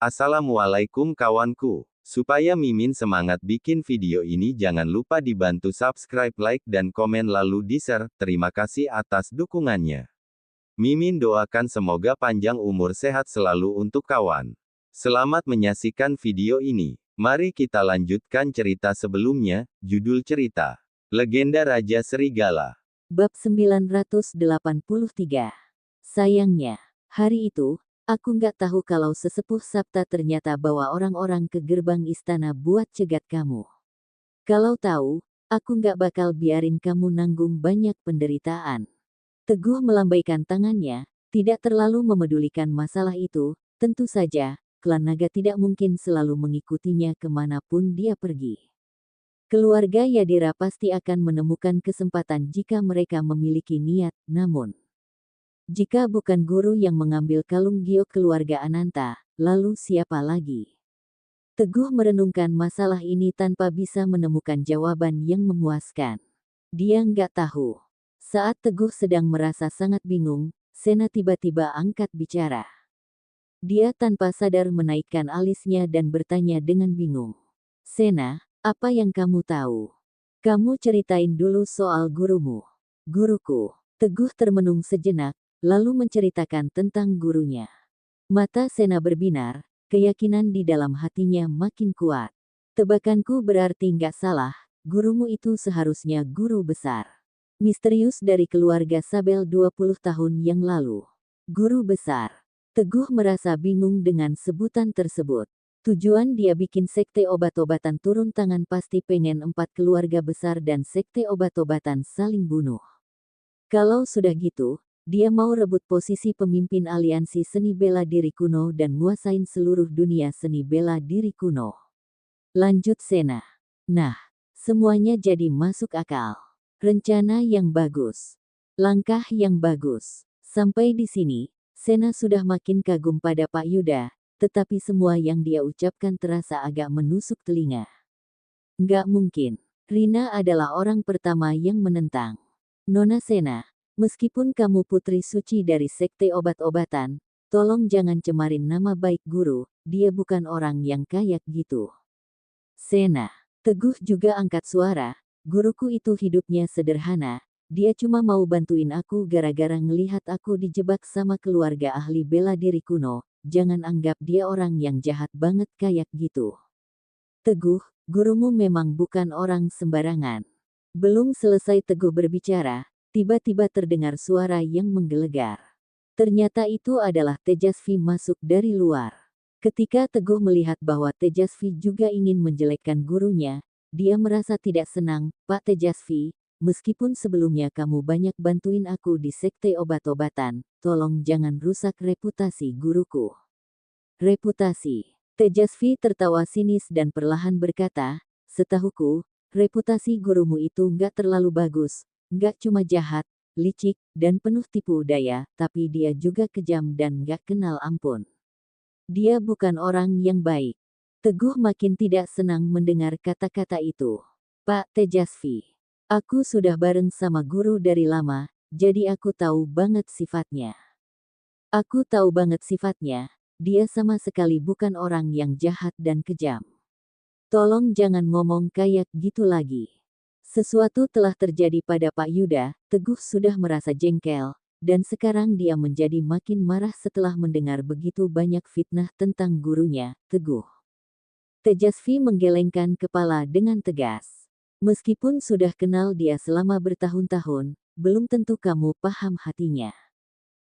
Assalamualaikum kawanku. Supaya Mimin semangat bikin video ini, jangan lupa dibantu subscribe, like, dan komen lalu di-share. Terima kasih atas dukungannya. Mimin doakan semoga panjang umur sehat selalu untuk kawan. Selamat menyaksikan video ini. Mari kita lanjutkan cerita sebelumnya. Judul cerita: Legenda Raja Serigala. Bab 983. Sayangnya, hari itu, aku nggak tahu kalau sesepuh Sabta ternyata bawa orang-orang ke gerbang istana buat cegat kamu. Kalau tahu, aku nggak bakal biarin kamu nanggung banyak penderitaan. Teguh melambaikan tangannya, tidak terlalu memedulikan masalah itu. Tentu saja, klan naga tidak mungkin selalu mengikutinya kemanapun dia pergi. Keluarga Yadira pasti akan menemukan kesempatan jika mereka memiliki niat, namun jika bukan guru yang mengambil kalung giok keluarga Ananta, lalu siapa lagi? Teguh merenungkan masalah ini tanpa bisa menemukan jawaban yang memuaskan. Dia nggak tahu. Saat Teguh sedang merasa sangat bingung, Sena tiba-tiba angkat bicara. Dia tanpa sadar menaikkan alisnya dan bertanya dengan bingung. Sena, apa yang kamu tahu? Kamu ceritain dulu soal gurumu. Guruku. Teguh termenung sejenak, lalu menceritakan tentang gurunya. Mata Sena berbinar, keyakinan di dalam hatinya makin kuat. Tebakanku berarti nggak salah, gurumu itu seharusnya guru besar. Misterius dari keluarga Sabel 20 tahun yang lalu. Guru besar. Teguh merasa bingung dengan sebutan tersebut. Tujuan dia bikin sekte obat-obatan turun tangan pasti pengen 4 keluarga besar dan sekte obat-obatan saling bunuh. Kalau sudah gitu, dia mau rebut posisi pemimpin aliansi seni bela diri kuno dan nguasain seluruh dunia seni bela diri kuno. Lanjut Sena. Nah, semuanya jadi masuk akal. Rencana yang bagus. Langkah yang bagus. Sampai di sini, Sena sudah makin kagum pada Pak Yuda, tetapi semua yang dia ucapkan terasa agak menusuk telinga. Nggak mungkin. Rina adalah orang pertama yang menentang. Nona Sena, meskipun kamu putri suci dari sekte obat-obatan, tolong jangan cemarin nama baik guru, dia bukan orang yang kayak gitu. Sena. Teguh juga angkat suara. Guruku itu hidupnya sederhana, dia cuma mau bantuin aku gara-gara ngelihat aku dijebak sama keluarga ahli bela diri kuno, jangan anggap dia orang yang jahat banget kayak gitu. Teguh, gurumu memang bukan orang sembarangan. Belum selesai Teguh berbicara, tiba-tiba terdengar suara yang menggelegar. Ternyata itu adalah Tejasvi masuk dari luar. Ketika Teguh melihat bahwa Tejasvi juga ingin menjelekkan gurunya, dia merasa tidak senang. Pak Tejasvi, meskipun sebelumnya kamu banyak bantuin aku di sekte obat-obatan, tolong jangan rusak reputasi guruku. Reputasi. Tejasvi tertawa sinis dan perlahan berkata, setahuku, reputasi gurumu itu nggak terlalu bagus, nggak cuma jahat, licik, dan penuh tipu daya, tapi dia juga kejam dan nggak kenal ampun. Dia bukan orang yang baik. Teguh makin tidak senang mendengar kata-kata itu. Pak Tejasvi, aku sudah bareng sama guru dari lama, jadi aku tahu banget sifatnya. Aku tahu banget sifatnya, dia sama sekali bukan orang yang jahat dan kejam. Tolong jangan ngomong kayak gitu lagi. Sesuatu telah terjadi pada Pak Yuda, Teguh sudah merasa jengkel, dan sekarang dia menjadi makin marah setelah mendengar begitu banyak fitnah tentang gurunya, Teguh. Tejasvi menggelengkan kepala dengan tegas. Meskipun sudah kenal dia selama bertahun-tahun, belum tentu kamu paham hatinya.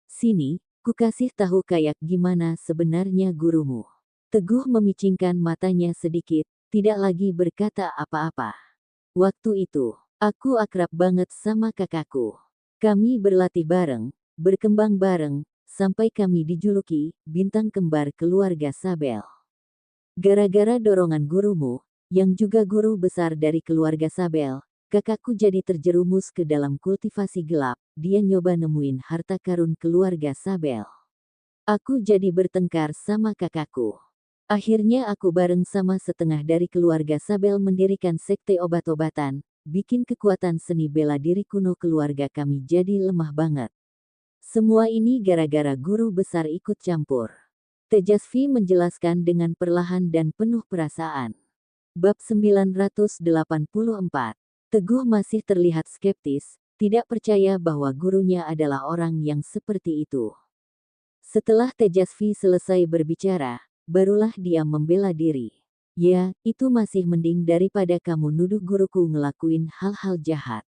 Sini, ku kasih tahu kayak gimana sebenarnya gurumu. Teguh memicingkan matanya sedikit, tidak lagi berkata apa-apa. Waktu itu, aku akrab banget sama kakakku. Kami berlatih bareng, berkembang bareng, sampai kami dijuluki bintang kembar keluarga Sabel. Gara-gara dorongan gurumu, yang juga guru besar dari keluarga Sabel, kakakku jadi terjerumus ke dalam kultivasi gelap. Dia nyoba nemuin harta karun keluarga Sabel. Aku jadi bertengkar sama kakakku. Akhirnya aku bareng sama setengah dari keluarga Sabel mendirikan sekte obat-obatan, bikin kekuatan seni bela diri kuno keluarga kami jadi lemah banget. Semua ini gara-gara guru besar ikut campur. Tejasvi menjelaskan dengan perlahan dan penuh perasaan. Bab 984. Teguh masih terlihat skeptis, tidak percaya bahwa gurunya adalah orang yang seperti itu. Setelah Tejasvi selesai berbicara, barulah dia membela diri. Ya, itu masih mending daripada kamu nuduh guruku ngelakuin hal-hal jahat.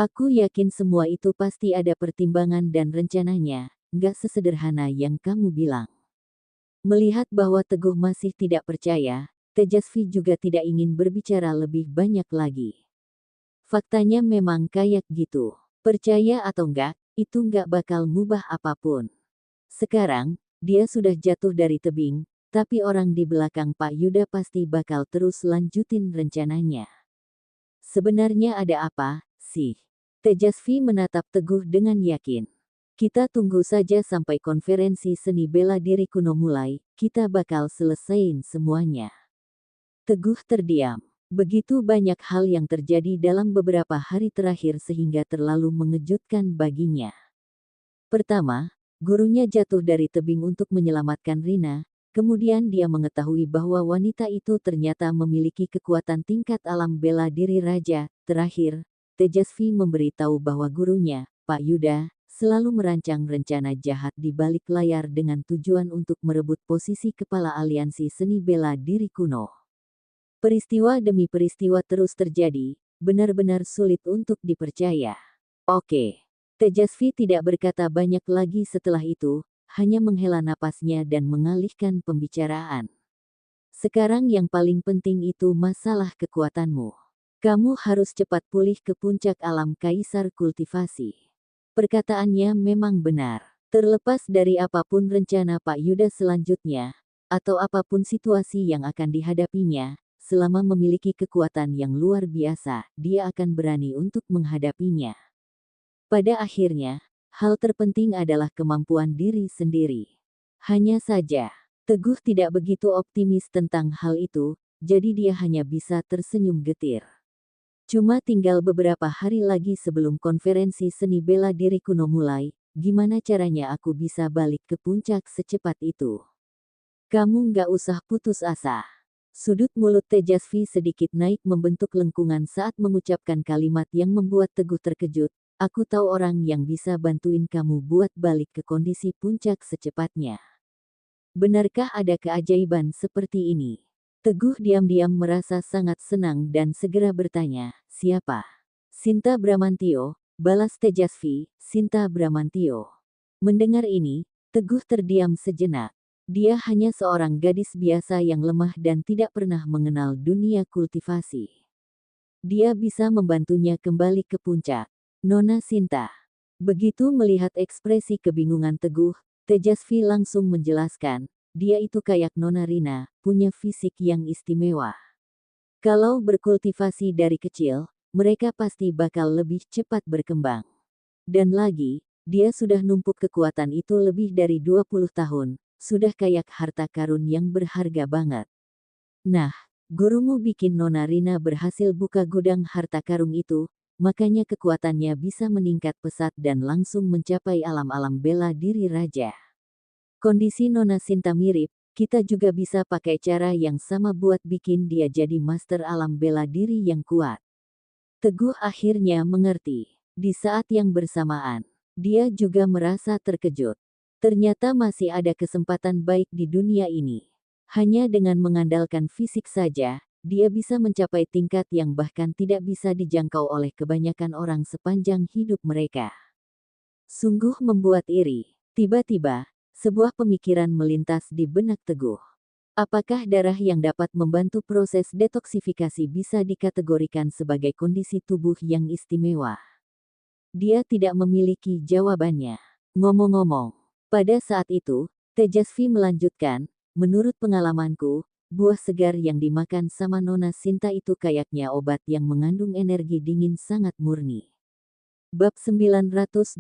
Aku yakin semua itu pasti ada pertimbangan dan rencananya, nggak sesederhana yang kamu bilang. Melihat bahwa Teguh masih tidak percaya, Tejasvi juga tidak ingin berbicara lebih banyak lagi. Faktanya memang kayak gitu. Percaya atau enggak, itu nggak bakal ngubah apapun. Sekarang, dia sudah jatuh dari tebing, tapi orang di belakang Pak Yuda pasti bakal terus lanjutin rencananya. Sebenarnya ada apa, sih? Tejasvi menatap Teguh dengan yakin. Kita tunggu saja sampai konferensi seni bela diri kuno mulai, kita bakal selesaiin semuanya. Teguh terdiam. Begitu banyak hal yang terjadi dalam beberapa hari terakhir sehingga terlalu mengejutkan baginya. Pertama, gurunya jatuh dari tebing untuk menyelamatkan Rina, kemudian dia mengetahui bahwa wanita itu ternyata memiliki kekuatan tingkat alam bela diri raja. Terakhir, Tejasvi memberitahu bahwa gurunya, Pak Yuda, selalu merancang rencana jahat di balik layar dengan tujuan untuk merebut posisi kepala aliansi seni bela diri kuno. Peristiwa demi peristiwa terus terjadi, benar-benar sulit untuk dipercaya. Oke. Tejasvi tidak berkata banyak lagi setelah itu, hanya menghela napasnya dan mengalihkan pembicaraan. Sekarang yang paling penting itu masalah kekuatanmu. Kamu harus cepat pulih ke puncak alam kaisar kultivasi. Perkataannya memang benar. Terlepas dari apapun rencana Pak Yuda selanjutnya, atau apapun situasi yang akan dihadapinya, selama memiliki kekuatan yang luar biasa, dia akan berani untuk menghadapinya. Pada akhirnya, hal terpenting adalah kemampuan diri sendiri. Hanya saja, Teguh tidak begitu optimis tentang hal itu, jadi dia hanya bisa tersenyum getir. Cuma tinggal beberapa hari lagi sebelum konferensi seni bela diri kuno mulai, gimana caranya aku bisa balik ke puncak secepat itu? Kamu nggak usah putus asa. Sudut mulut Tejasvi sedikit naik membentuk lengkungan saat mengucapkan kalimat yang membuat Teguh terkejut. Aku tahu orang yang bisa bantuin kamu buat balik ke kondisi puncak secepatnya. Benarkah ada keajaiban seperti ini? Teguh diam-diam merasa sangat senang dan segera bertanya, siapa? Sinta Bramantio, balas Tejasvi, Sinta Bramantio. Mendengar ini, Teguh terdiam sejenak. Dia hanya seorang gadis biasa yang lemah dan tidak pernah mengenal dunia kultivasi. Dia bisa membantunya kembali ke puncak. Nona Sinta. Begitu melihat ekspresi kebingungan Teguh, Tejasvi langsung menjelaskan, dia itu kayak Nona Rina, punya fisik yang istimewa. Kalau berkultivasi dari kecil, mereka pasti bakal lebih cepat berkembang. Dan lagi, dia sudah numpuk kekuatan itu lebih dari 20 tahun, sudah kayak harta karun yang berharga banget. Nah, gurumu bikin Nona Rina berhasil buka gudang harta karun itu, makanya kekuatannya bisa meningkat pesat dan langsung mencapai alam-alam bela diri raja. Kondisi Nona Sinta mirip, kita juga bisa pakai cara yang sama buat bikin dia jadi master alam bela diri yang kuat. Teguh akhirnya mengerti. Di saat yang bersamaan, dia juga merasa terkejut. Ternyata masih ada kesempatan baik di dunia ini. Hanya dengan mengandalkan fisik saja, dia bisa mencapai tingkat yang bahkan tidak bisa dijangkau oleh kebanyakan orang sepanjang hidup mereka. Sungguh membuat iri. Tiba-tiba, sebuah pemikiran melintas di benak Teguh. Apakah darah yang dapat membantu proses detoksifikasi bisa dikategorikan sebagai kondisi tubuh yang istimewa? Dia tidak memiliki jawabannya. Ngomong-ngomong, pada saat itu, Tejasvi melanjutkan, menurut pengalamanku, buah segar yang dimakan sama Nona Sinta itu kayaknya obat yang mengandung energi dingin sangat murni. Bab 985.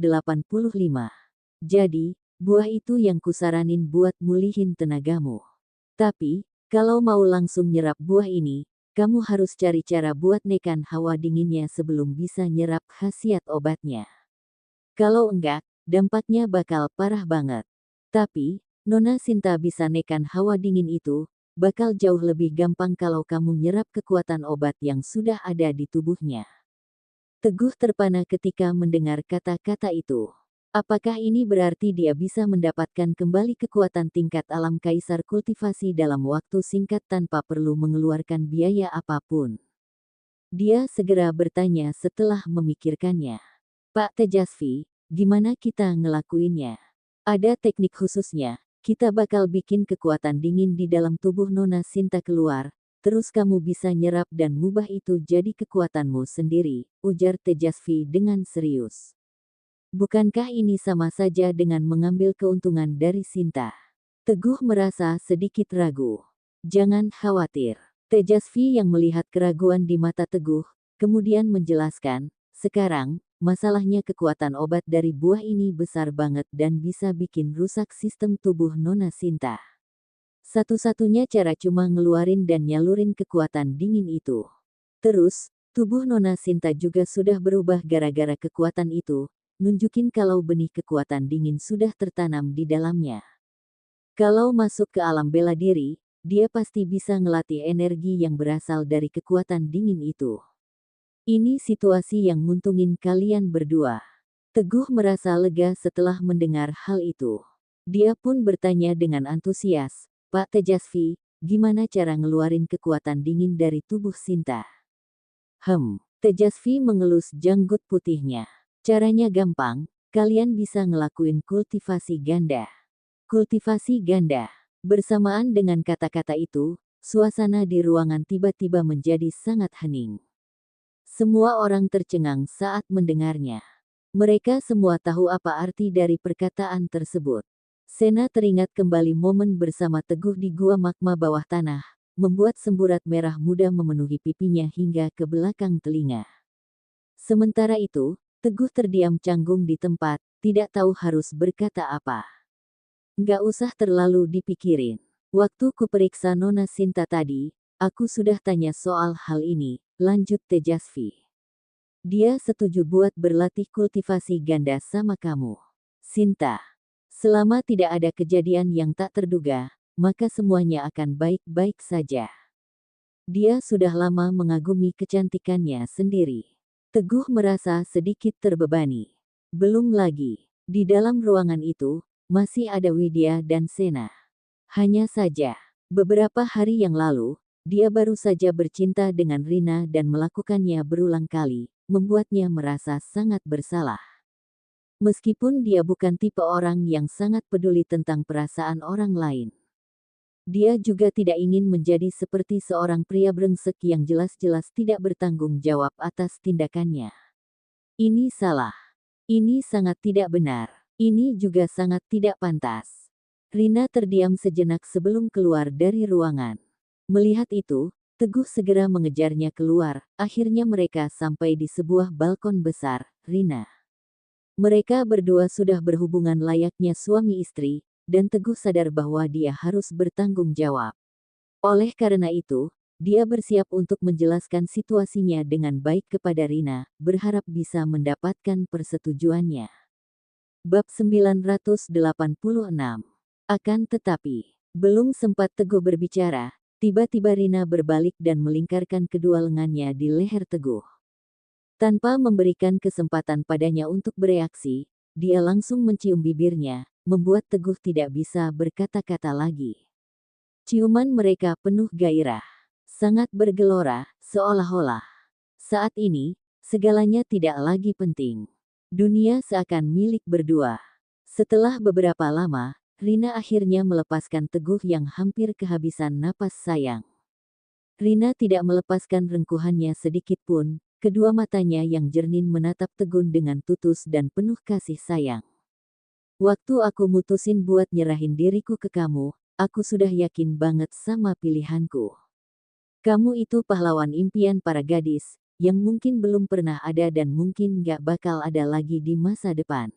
Jadi, buah itu yang kusaranin buat mulihin tenagamu. Tapi, kalau mau langsung nyerap buah ini, kamu harus cari cara buat nekan hawa dinginnya sebelum bisa nyerap khasiat obatnya. Kalau enggak, dampaknya bakal parah banget. Tapi, Nona Sinta bisa nekan hawa dingin itu, bakal jauh lebih gampang kalau kamu nyerap kekuatan obat yang sudah ada di tubuhnya. Teguh terpana ketika mendengar kata-kata itu. Apakah ini berarti dia bisa mendapatkan kembali kekuatan tingkat alam kaisar kultivasi dalam waktu singkat tanpa perlu mengeluarkan biaya apapun? Dia segera bertanya setelah memikirkannya. Pak Tejasvi, gimana kita ngelakuinnya? Ada teknik khususnya, kita bakal bikin kekuatan dingin di dalam tubuh Nona Sinta keluar, terus kamu bisa nyerap dan mubah itu jadi kekuatanmu sendiri, ujar Tejasvi dengan serius. Bukankah ini sama saja dengan mengambil keuntungan dari Sinta? Teguh merasa sedikit ragu. Jangan khawatir. Tejasvi yang melihat keraguan di mata Teguh, kemudian menjelaskan, sekarang, masalahnya kekuatan obat dari buah ini besar banget dan bisa bikin rusak sistem tubuh Nona Sinta. Satu-satunya cara cuma ngeluarin dan nyalurin kekuatan dingin itu. Terus, tubuh Nona Sinta juga sudah berubah gara-gara kekuatan itu, nunjukin kalau benih kekuatan dingin sudah tertanam di dalamnya. Kalau masuk ke alam bela diri, dia pasti bisa ngelatih energi yang berasal dari kekuatan dingin itu. Ini situasi yang nguntungin kalian berdua. Teguh merasa lega setelah mendengar hal itu. Dia pun bertanya dengan antusias, Pak Tejasvi, gimana cara ngeluarin kekuatan dingin dari tubuh Sinta? Tejasvi mengelus janggut putihnya. Caranya gampang, kalian bisa ngelakuin kultivasi ganda. Kultivasi ganda. Bersamaan dengan kata-kata itu, suasana di ruangan tiba-tiba menjadi sangat hening. Semua orang tercengang saat mendengarnya. Mereka semua tahu apa arti dari perkataan tersebut. Sena teringat kembali momen bersama Teguh di gua magma bawah tanah, membuat semburat merah muda memenuhi pipinya hingga ke belakang telinga. Sementara itu, Teguh terdiam canggung di tempat, tidak tahu harus berkata apa. Nggak usah terlalu dipikirin. Waktu kuperiksa Nona Sinta tadi, aku sudah tanya soal hal ini, lanjut Tejasvi. Dia setuju buat berlatih kultivasi ganda sama kamu. Sinta. Selama tidak ada kejadian yang tak terduga, maka semuanya akan baik-baik saja. Dia sudah lama mengagumi kecantikannya sendiri. Teguh merasa sedikit terbebani. Belum lagi, di dalam ruangan itu, masih ada Widya dan Sena. Hanya saja, beberapa hari yang lalu, dia baru saja bercinta dengan Rina dan melakukannya berulang kali, membuatnya merasa sangat bersalah. Meskipun dia bukan tipe orang yang sangat peduli tentang perasaan orang lain. Dia juga tidak ingin menjadi seperti seorang pria brengsek yang jelas-jelas tidak bertanggung jawab atas tindakannya. Ini salah. Ini sangat tidak benar. Ini juga sangat tidak pantas. Rina terdiam sejenak sebelum keluar dari ruangan. Melihat itu, Teguh segera mengejarnya keluar. Akhirnya mereka sampai di sebuah balkon besar. Rina. Mereka berdua sudah berhubungan layaknya suami istri, dan Teguh sadar bahwa dia harus bertanggung jawab. Oleh karena itu, dia bersiap untuk menjelaskan situasinya dengan baik kepada Rina, berharap bisa mendapatkan persetujuannya. Bab 986. Akan tetapi, belum sempat Teguh berbicara, tiba-tiba Rina berbalik dan melingkarkan kedua lengannya di leher Teguh. Tanpa memberikan kesempatan padanya untuk bereaksi, dia langsung mencium bibirnya, membuat Teguh tidak bisa berkata-kata lagi. Ciuman mereka penuh gairah, sangat bergelora, seolah-olah saat ini, segalanya tidak lagi penting. Dunia seakan milik berdua. Setelah beberapa lama, Rina akhirnya melepaskan Teguh yang hampir kehabisan napas sayang. Rina tidak melepaskan rengkuhannya sedikit pun, kedua matanya yang jernih menatap Teguh dengan tutus dan penuh kasih sayang. Waktu aku mutusin buat nyerahin diriku ke kamu, aku sudah yakin banget sama pilihanku. Kamu itu pahlawan impian para gadis, yang mungkin belum pernah ada dan mungkin gak bakal ada lagi di masa depan.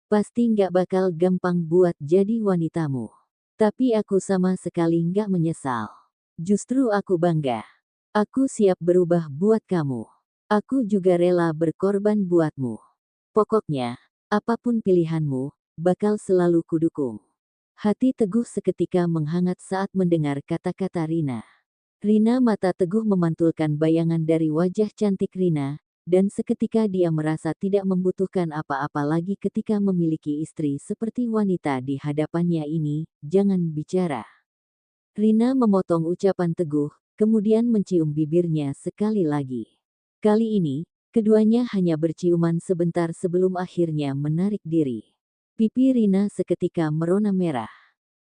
Pasti gak bakal gampang buat jadi wanitamu. Tapi aku sama sekali gak menyesal. Justru aku bangga. Aku siap berubah buat kamu. Aku juga rela berkorban buatmu. Pokoknya, apapun pilihanmu, bakal selalu kudukung. Hati Teguh seketika menghangat saat mendengar kata-kata Rina. Rina mata Teguh memantulkan bayangan dari wajah cantik Rina, dan seketika dia merasa tidak membutuhkan apa-apa lagi ketika memiliki istri seperti wanita di hadapannya ini, jangan bicara. Rina memotong ucapan Teguh, kemudian mencium bibirnya sekali lagi. Kali ini, keduanya hanya berciuman sebentar sebelum akhirnya menarik diri. Pipi Rina seketika merona merah.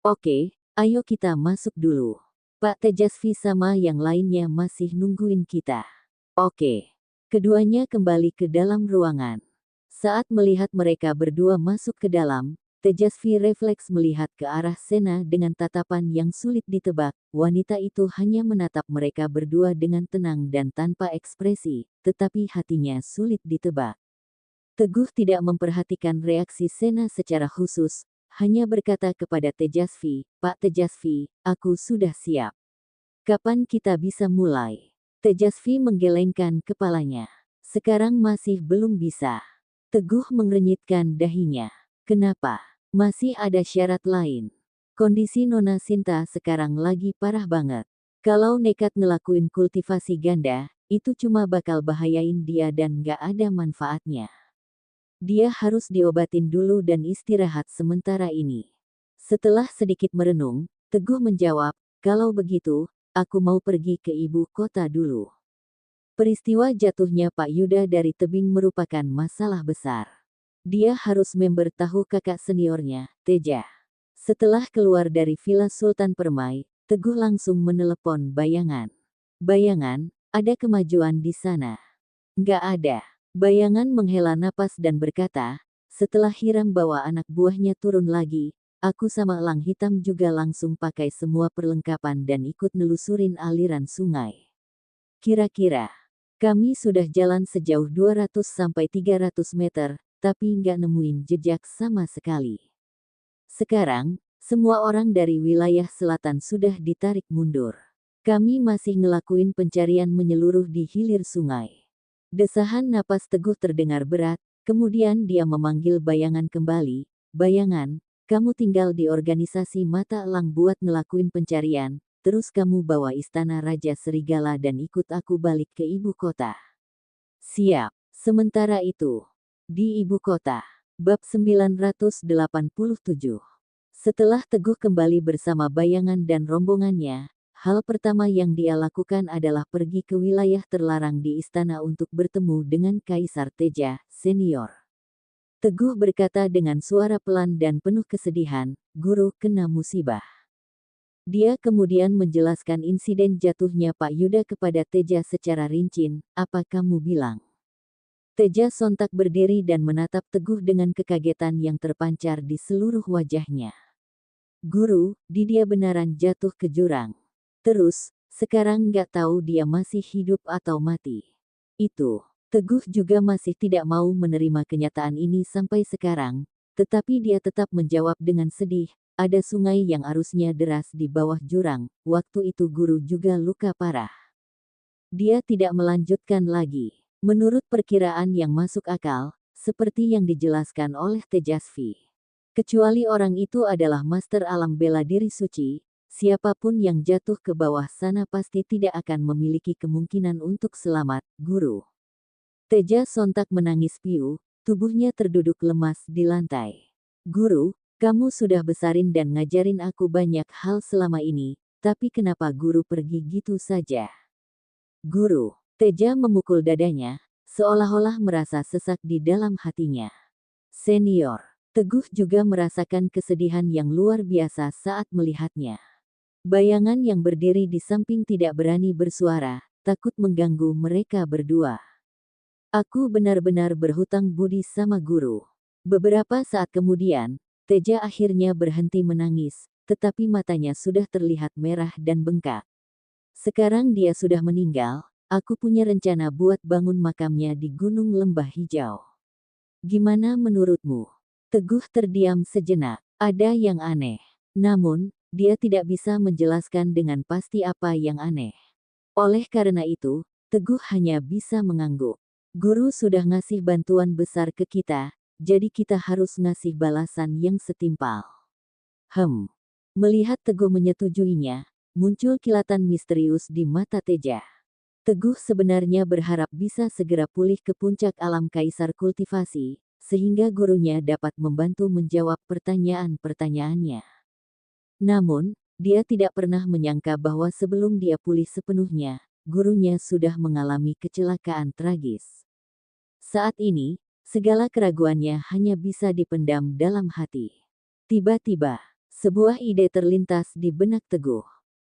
Oke, ayo kita masuk dulu. Pak Tejasvi sama yang lainnya masih nungguin kita. Oke. Keduanya kembali ke dalam ruangan. Saat melihat mereka berdua masuk ke dalam, Tejasvi refleks melihat ke arah Sena dengan tatapan yang sulit ditebak. Wanita itu hanya menatap mereka berdua dengan tenang dan tanpa ekspresi, tetapi hatinya sulit ditebak. Teguh tidak memperhatikan reaksi Sena secara khusus, hanya berkata kepada Tejasvi, "Pak Tejasvi, aku sudah siap. Kapan kita bisa mulai?" Tejasvi menggelengkan kepalanya. "Sekarang masih belum bisa." Teguh mengernyitkan dahinya. "Kenapa? Masih ada syarat lain?" "Kondisi Nona Sinta sekarang lagi parah banget. Kalau nekat ngelakuin kultivasi ganda, itu cuma bakal bahayain dia dan gak ada manfaatnya. Dia harus diobatin dulu dan istirahat sementara ini." Setelah sedikit merenung, Teguh menjawab, "Kalau begitu, aku mau pergi ke ibu kota dulu." Peristiwa jatuhnya Pak Yuda dari tebing merupakan masalah besar. Dia harus memberitahu kakak seniornya, Teja. Setelah keluar dari Villa Sultan Permai, Teguh langsung menelepon Bayangan. "Bayangan, ada kemajuan di sana?" "Nggak ada." Bayangan menghela napas dan berkata, setelah Hiram bawa anak buahnya turun lagi, aku sama Elang Hitam juga langsung pakai semua perlengkapan dan ikut nelusurin aliran sungai. Kira-kira, kami sudah jalan sejauh 200-300 meter, tapi nggak nemuin jejak sama sekali. Sekarang, semua orang dari wilayah selatan sudah ditarik mundur. Kami masih ngelakuin pencarian menyeluruh di hilir sungai." Desahan napas Teguh terdengar berat, kemudian dia memanggil Bayangan kembali. "Bayangan, kamu tinggal di organisasi Mata Elang buat ngelakuin pencarian, terus kamu bawa istana Raja Serigala dan ikut aku balik ke ibu kota." "Siap." Sementara itu, di ibu kota, bab 987. Setelah Teguh kembali bersama Bayangan dan rombongannya, hal pertama yang dia lakukan adalah pergi ke wilayah terlarang di istana untuk bertemu dengan Kaisar Teja, senior. Teguh berkata dengan suara pelan dan penuh kesedihan, "Guru kena musibah." Dia kemudian menjelaskan insiden jatuhnya Pak Yuda kepada Teja secara rinci. "Apa kamu bilang?" Teja sontak berdiri dan menatap Teguh dengan kekagetan yang terpancar di seluruh wajahnya. "Guru, dia benaran jatuh ke jurang. Terus, sekarang nggak tahu dia masih hidup atau mati." Itu. Teguh juga masih tidak mau menerima kenyataan ini sampai sekarang, tetapi dia tetap menjawab dengan sedih, "Ada sungai yang arusnya deras di bawah jurang, waktu itu guru juga luka parah." Dia tidak melanjutkan lagi. Menurut perkiraan yang masuk akal, seperti yang dijelaskan oleh Tejasvi. Kecuali orang itu adalah master alam bela diri suci, siapapun yang jatuh ke bawah sana pasti tidak akan memiliki kemungkinan untuk selamat, guru. Teja sontak menangis piu, tubuhnya terduduk lemas di lantai. "Guru, kamu sudah besarin dan ngajarin aku banyak hal selama ini, tapi kenapa guru pergi gitu saja?" "Guru." Teja memukul dadanya, seolah-olah merasa sesak di dalam hatinya. "Senior." Teguh juga merasakan kesedihan yang luar biasa saat melihatnya. Bayangan yang berdiri di samping tidak berani bersuara, takut mengganggu mereka berdua. "Aku benar-benar berhutang budi sama guru." Beberapa saat kemudian, Teja akhirnya berhenti menangis, tetapi matanya sudah terlihat merah dan bengkak. "Sekarang dia sudah meninggal, aku punya rencana buat bangun makamnya di Gunung Lembah Hijau. Gimana menurutmu?" Teguh terdiam sejenak. Ada yang aneh. Namun, dia tidak bisa menjelaskan dengan pasti apa yang aneh. Oleh karena itu, Teguh hanya bisa mengangguk. "Guru sudah ngasih bantuan besar ke kita, jadi kita harus ngasih balasan yang setimpal." Melihat Teguh menyetujuinya, muncul kilatan misterius di mata Teja. Teguh sebenarnya berharap bisa segera pulih ke puncak alam kaisar kultivasi, sehingga gurunya dapat membantu menjawab pertanyaan-pertanyaannya. Namun, dia tidak pernah menyangka bahwa sebelum dia pulih sepenuhnya, gurunya sudah mengalami kecelakaan tragis. Saat ini, segala keraguannya hanya bisa dipendam dalam hati. Tiba-tiba, sebuah ide terlintas di benak Teguh.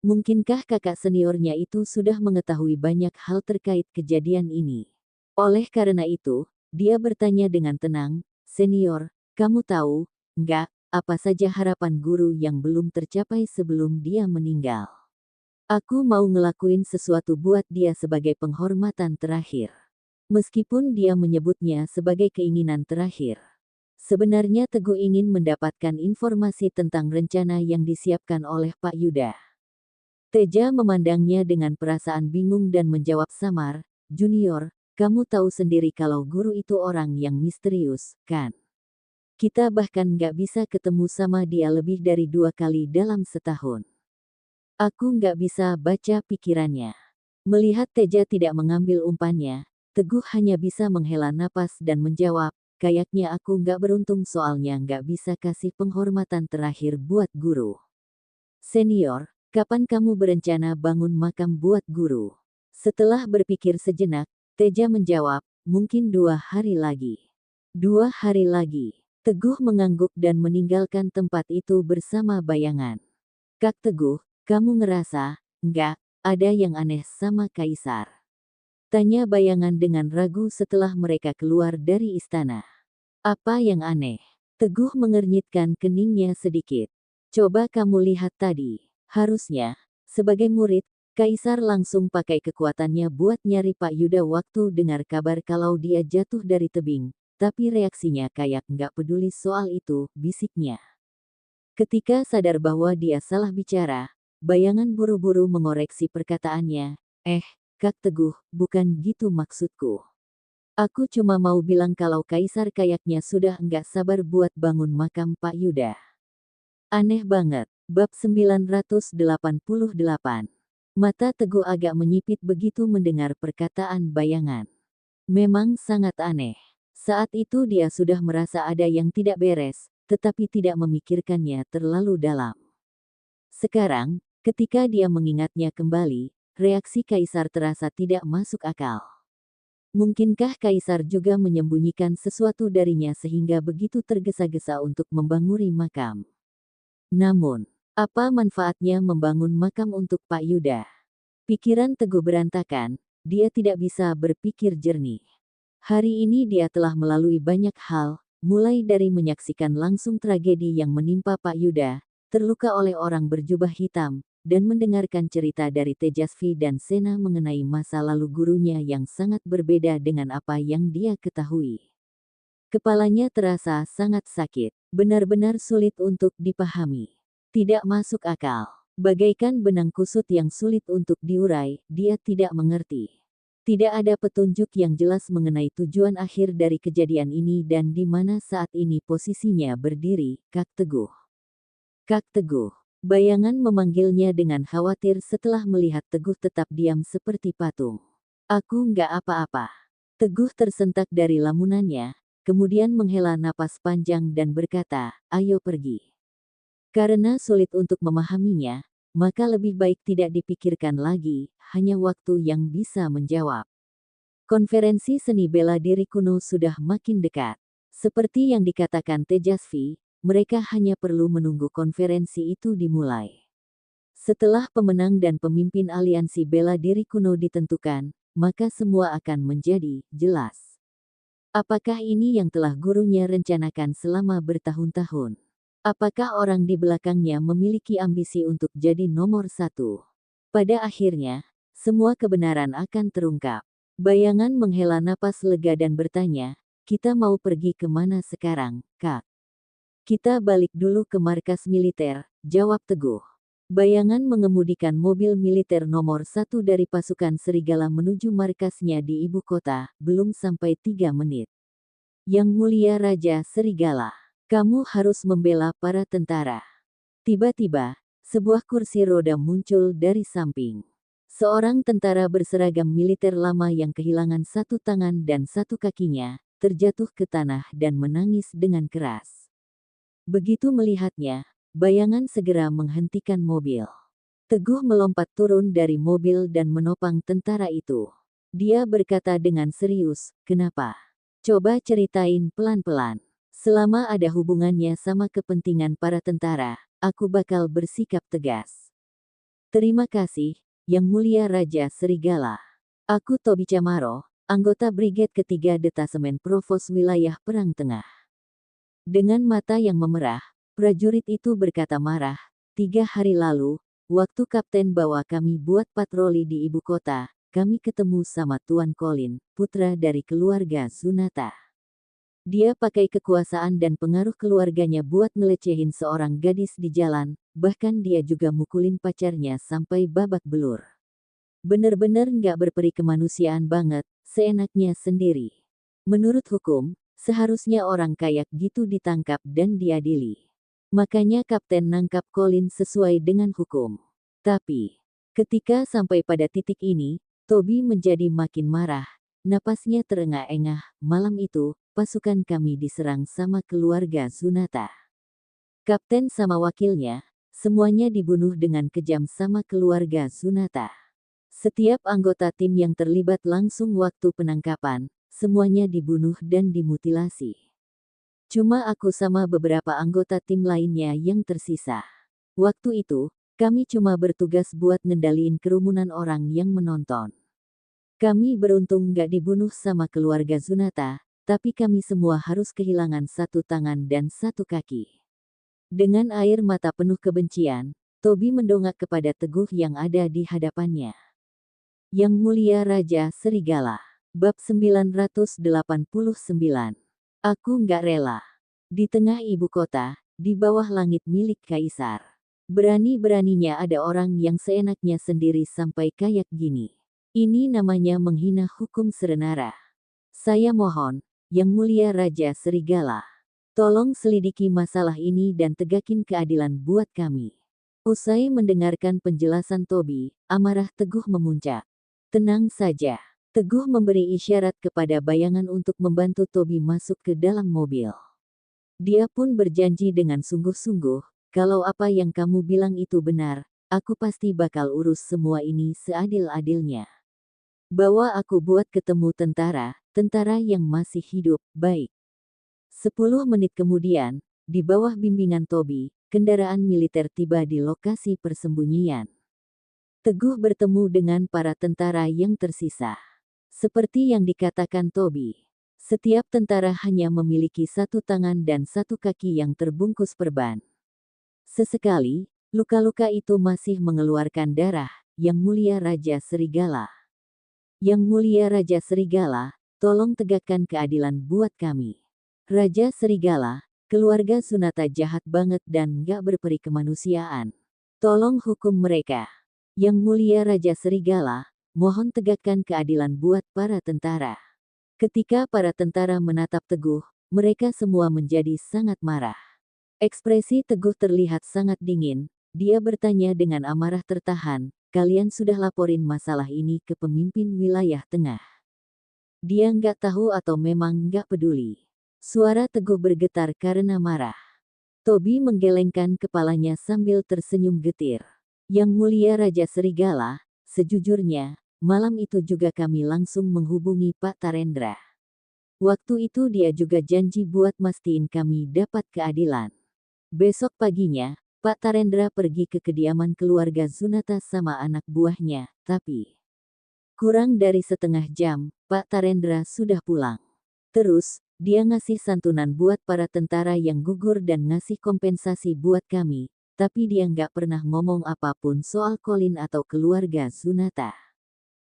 Mungkinkah kakak seniornya itu sudah mengetahui banyak hal terkait kejadian ini? Oleh karena itu, dia bertanya dengan tenang, "Senior, kamu tahu, nggak, apa saja harapan guru yang belum tercapai sebelum dia meninggal? Aku mau ngelakuin sesuatu buat dia sebagai penghormatan terakhir." Meskipun dia menyebutnya sebagai keinginan terakhir, sebenarnya Teguh ingin mendapatkan informasi tentang rencana yang disiapkan oleh Pak Yuda. Teja memandangnya dengan perasaan bingung dan menjawab samar, "Junior, kamu tahu sendiri kalau guru itu orang yang misterius, kan? Kita bahkan nggak bisa ketemu sama dia lebih dari 2 kali dalam setahun. Aku nggak bisa baca pikirannya." Melihat Teja tidak mengambil umpannya, Teguh hanya bisa menghela napas dan menjawab, "Kayaknya aku nggak beruntung soalnya nggak bisa kasih penghormatan terakhir buat guru." "Senior, kapan kamu berencana bangun makam buat guru?" Setelah berpikir sejenak, Teja menjawab, "Mungkin 2 hari lagi." 2 hari lagi. Teguh mengangguk dan meninggalkan tempat itu bersama bayangan. "Kak Teguh, kamu ngerasa, nggak, ada yang aneh sama Kaisar?" Tanya bayangan dengan ragu setelah mereka keluar dari istana. "Apa yang aneh?" Teguh mengernyitkan keningnya sedikit. "Coba kamu lihat tadi. Harusnya, sebagai murid, Kaisar langsung pakai kekuatannya buat nyari Pak Yuda waktu dengar kabar kalau dia jatuh dari tebing, tapi reaksinya kayak nggak peduli soal itu," bisiknya. Ketika sadar bahwa dia salah bicara, bayangan buru-buru mengoreksi perkataannya, Kak Teguh, bukan gitu maksudku. Aku cuma mau bilang kalau Kaisar kayaknya sudah nggak sabar buat bangun makam Pak Yuda." Aneh banget. Bab 988. Mata Teguh agak menyipit begitu mendengar perkataan bayangan. Memang sangat aneh. Saat itu dia sudah merasa ada yang tidak beres, tetapi tidak memikirkannya terlalu dalam. Sekarang, ketika dia mengingatnya kembali, reaksi Kaisar terasa tidak masuk akal. Mungkinkah Kaisar juga menyembunyikan sesuatu darinya sehingga begitu tergesa-gesa untuk membanguri makam? Namun, apa manfaatnya membangun makam untuk Pak Yuda? Pikiran Teguh berantakan, dia tidak bisa berpikir jernih. Hari ini dia telah melalui banyak hal, mulai dari menyaksikan langsung tragedi yang menimpa Pak Yuda, terluka oleh orang berjubah hitam, dan mendengarkan cerita dari Tejasvi dan Sena mengenai masa lalu gurunya yang sangat berbeda dengan apa yang dia ketahui. Kepalanya terasa sangat sakit, benar-benar sulit untuk dipahami. Tidak masuk akal. Bagaikan benang kusut yang sulit untuk diurai, dia tidak mengerti. Tidak ada petunjuk yang jelas mengenai tujuan akhir dari kejadian ini dan di mana saat ini posisinya berdiri, Kak Teguh. "Kak Teguh." Bayangan memanggilnya dengan khawatir setelah melihat Teguh tetap diam seperti patung. "Aku nggak apa-apa." Teguh tersentak dari lamunannya, kemudian menghela napas panjang dan berkata, "Ayo pergi." Karena sulit untuk memahaminya, maka lebih baik tidak dipikirkan lagi, hanya waktu yang bisa menjawab. Konferensi seni bela diri kuno sudah makin dekat. Seperti yang dikatakan Tejasvi, mereka hanya perlu menunggu konferensi itu dimulai. Setelah pemenang dan pemimpin aliansi bela diri kuno ditentukan, maka semua akan menjadi jelas. Apakah ini yang telah gurunya rencanakan selama bertahun-tahun? Apakah orang di belakangnya memiliki ambisi untuk jadi nomor 1? Pada akhirnya, semua kebenaran akan terungkap. Bayangan menghela napas lega dan bertanya, "Kita mau pergi kemana sekarang, Kak?" "Kita balik dulu ke markas militer," jawab Teguh. Bayangan mengemudikan mobil militer nomor 1 dari pasukan serigala menuju markasnya di ibu kota, belum sampai 3 menit. "Yang mulia Raja Serigala, kamu harus membela para tentara." Tiba-tiba, sebuah kursi roda muncul dari samping. Seorang tentara berseragam militer lama yang kehilangan satu tangan dan satu kakinya, terjatuh ke tanah dan menangis dengan keras. Begitu melihatnya, bayangan segera menghentikan mobil. Teguh melompat turun dari mobil dan menopang tentara itu. Dia berkata dengan serius, "Kenapa? Coba ceritain pelan-pelan. Selama ada hubungannya sama kepentingan para tentara, aku bakal bersikap tegas." "Terima kasih, Yang Mulia Raja Serigala. Aku Tobi Chamaro, anggota Brigade Ketiga Detasemen Provos Wilayah Perang Tengah." Dengan mata yang memerah, prajurit itu berkata marah, "3 hari lalu, waktu Kapten bawa kami buat patroli di ibu kota, kami ketemu sama Tuan Colin, putra dari keluarga Zunata. Dia pakai kekuasaan dan pengaruh keluarganya buat ngelecehin seorang gadis di jalan, bahkan dia juga mukulin pacarnya sampai babak belur. Bener-bener nggak berperi kemanusiaan banget, seenaknya sendiri. Menurut hukum, seharusnya orang kayak gitu ditangkap dan diadili. Makanya Kapten nangkap Colin sesuai dengan hukum. Tapi, ketika sampai pada titik ini, Tobi menjadi makin marah. Napasnya terengah-engah. Malam itu, pasukan kami diserang sama keluarga Zunata. Kapten sama wakilnya, semuanya dibunuh dengan kejam sama keluarga Zunata. Setiap anggota tim yang terlibat langsung waktu penangkapan, semuanya dibunuh dan dimutilasi. Cuma aku sama beberapa anggota tim lainnya yang tersisa. Waktu itu, kami cuma bertugas buat ngendaliin kerumunan orang yang menonton. Kami beruntung gak dibunuh sama keluarga Zunata, tapi kami semua harus kehilangan satu tangan dan satu kaki." Dengan air mata penuh kebencian, Tobi mendongak kepada Teguh yang ada di hadapannya. "Yang Mulia Raja Serigala." Bab 989. Aku nggak rela. Di tengah ibu kota, di bawah langit milik Kaisar. Berani-beraninya ada orang yang seenaknya sendiri sampai kayak gini. Ini namanya menghina hukum serenara. Saya mohon, Yang Mulia Raja Serigala, tolong selidiki masalah ini dan tegakin keadilan buat kami. Usai mendengarkan penjelasan Tobi, amarah Teguh memuncak. "Tenang saja." Teguh memberi isyarat kepada bayangan untuk membantu Tobi masuk ke dalam mobil. Dia pun berjanji dengan sungguh-sungguh, "Kalau apa yang kamu bilang itu benar, aku pasti bakal urus semua ini seadil-adilnya. Bawa aku buat ketemu tentara yang masih hidup." Baik. 10 menit kemudian, di bawah bimbingan Tobi, kendaraan militer tiba di lokasi persembunyian. Teguh bertemu dengan para tentara yang tersisa. Seperti yang dikatakan Tobi, setiap tentara hanya memiliki satu tangan dan satu kaki yang terbungkus perban. Sesekali, luka-luka itu masih mengeluarkan darah. "Yang Mulia Raja Serigala. Yang Mulia Raja Serigala, tolong tegakkan keadilan buat kami. Raja Serigala, keluarga Zunata jahat banget dan gak berperi kemanusiaan. Tolong hukum mereka. Yang Mulia Raja Serigala, mohon tegakkan keadilan buat para tentara." Ketika para tentara menatap Teguh, mereka semua menjadi sangat marah. Ekspresi Teguh terlihat sangat dingin. Dia bertanya dengan amarah tertahan, "Kalian sudah laporin masalah ini ke pemimpin wilayah tengah?" Dia nggak tahu atau memang nggak peduli. Suara Teguh bergetar karena marah. Tobi menggelengkan kepalanya sambil tersenyum getir. "Yang Mulia Raja Serigala, sejujurnya, malam itu juga kami langsung menghubungi Pak Tarendra. Waktu itu dia juga janji buat mastiin kami dapat keadilan. Besok paginya, Pak Tarendra pergi ke kediaman keluarga Zunata sama anak buahnya, tapi kurang dari setengah jam, Pak Tarendra sudah pulang. Terus, dia ngasih santunan buat para tentara yang gugur dan ngasih kompensasi buat kami, tapi dia nggak pernah ngomong apapun soal Colin atau keluarga Zunata.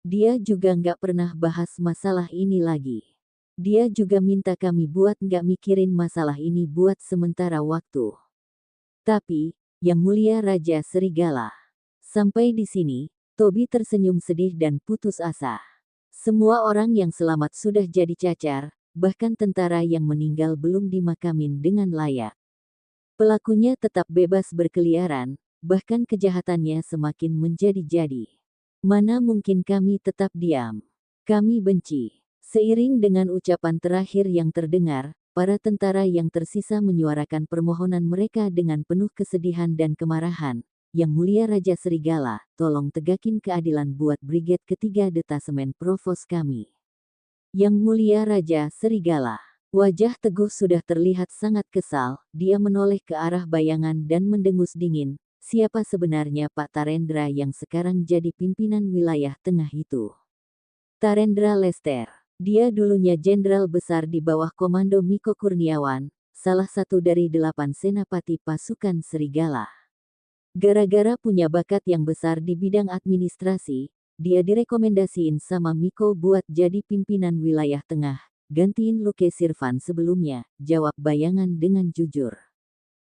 Dia juga nggak pernah bahas masalah ini lagi. Dia juga minta kami buat nggak mikirin masalah ini buat sementara waktu." Tapi, Yang Mulia Raja Serigala. Sampai di sini, Tobi tersenyum sedih dan putus asa. Semua orang yang selamat sudah jadi cacar, bahkan tentara yang meninggal belum dimakamin dengan layak. Pelakunya tetap bebas berkeliaran, bahkan kejahatannya semakin menjadi-jadi. Mana mungkin kami tetap diam? Kami benci. Seiring dengan ucapan terakhir yang terdengar, para tentara yang tersisa menyuarakan permohonan mereka dengan penuh kesedihan dan kemarahan. Yang Mulia Raja Serigala, tolong tegakin keadilan buat Brigade Ketiga Detasemen Provos kami. Yang Mulia Raja Serigala. Wajah Teguh sudah terlihat sangat kesal, dia menoleh ke arah bayangan dan mendengus dingin, siapa sebenarnya Pak Tarendra yang sekarang jadi pimpinan wilayah tengah itu? Tarendra Lester. Dia dulunya jenderal besar di bawah komando Miko Kurniawan, salah satu dari 8 senapati pasukan Serigala. Gara-gara punya bakat yang besar di bidang administrasi, dia direkomendasiin sama Miko buat jadi pimpinan wilayah tengah. Gantiin Luke Sirvan sebelumnya, jawab bayangan dengan jujur.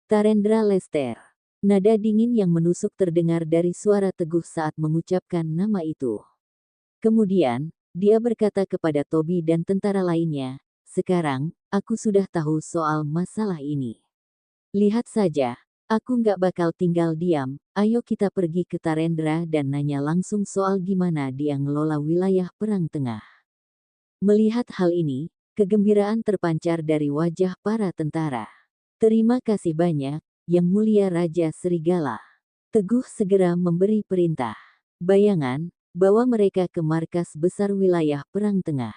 Tarendra Lester. Nada dingin yang menusuk terdengar dari suara Teguh saat mengucapkan nama itu. Kemudian, dia berkata kepada Toby dan tentara lainnya, sekarang, aku sudah tahu soal masalah ini. Lihat saja, aku nggak bakal tinggal diam, ayo kita pergi ke Tarendra dan nanya langsung soal gimana dia ngelola wilayah Perang Tengah. Melihat hal ini, kegembiraan terpancar dari wajah para tentara. Terima kasih banyak, Yang Mulia Raja Serigala. Teguh segera memberi perintah. Bayangan, bawa mereka ke markas besar wilayah Perang Tengah.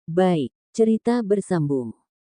Baik, cerita bersambung.